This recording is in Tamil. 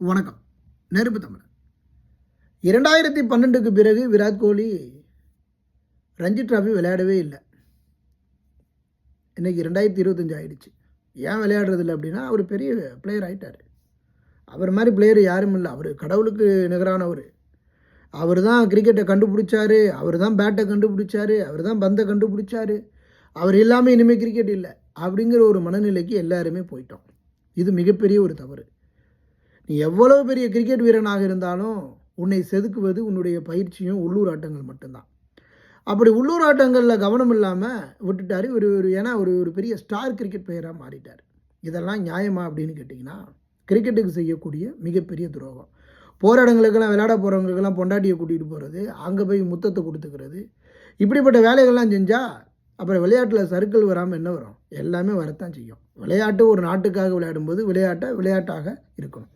வணக்கம். நெருப்பு தமிழன். 2012க்கு பிறகு விராட் கோலி ரஞ்சி டிராஃபி விளையாடவே இல்லை. இன்றைக்கி 2025 ஆகிடுச்சு. ஏன் விளையாடுறதில்ல அப்படின்னா, அவர் பெரிய பிளேயர் ஆகிட்டார். அவர் மாதிரி பிளேயர் யாரும் இல்லை. அவர் கடவுளுக்கு நிகரானவர். அவர் தான் கிரிக்கெட்டை கண்டுபிடிச்சாரு, அவர் தான் பேட்டை கண்டுபிடிச்சாரு, அவர் தான் பந்தை கண்டுபிடிச்சாரு. அவர் இல்லாமல் இனிமேல் கிரிக்கெட் இல்லை அப்படிங்கிற ஒரு மனநிலைக்கு எல்லாருமே போயிட்டோம். இது மிகப்பெரிய ஒரு தவறு. நீ எவ்வளோ பெரிய கிரிக்கெட் வீரனாக இருந்தாலும் உன்னை செதுக்குவது உன்னுடைய பயிற்சியும் உள்ளூர் ஆட்டங்கள் மட்டும்தான். அப்படி உள்ளூர் ஆட்டங்களில் கவனம் இல்லாமல் விட்டுட்டார். ஏன்னா ஒரு பெரிய ஸ்டார் கிரிக்கெட் பிளேயராக மாறிட்டார். இதெல்லாம் நியாயமா அப்படின்னு கேட்டிங்கன்னா, கிரிக்கெட்டுக்கு செய்யக்கூடிய மிகப்பெரிய துரோகம். போராட்டங்களுக்கெல்லாம் விளையாட போகிறவங்களுக்கெல்லாம் பொண்டாட்டியை கூட்டிகிட்டு போகிறது, அங்கே போய் முத்தத்தை கொடுத்துக்கிறது, இப்படிப்பட்ட வேலைகள்லாம் செஞ்சால் அப்புறம் விளையாட்டில் சர்க்கிள் வராமல் என்ன வரும்? எல்லாமே வரத்தான் செய்யும். விளையாட்டு ஒரு நாட்டுக்காக விளையாடும்போது விளையாட்டாக இருக்கணும்.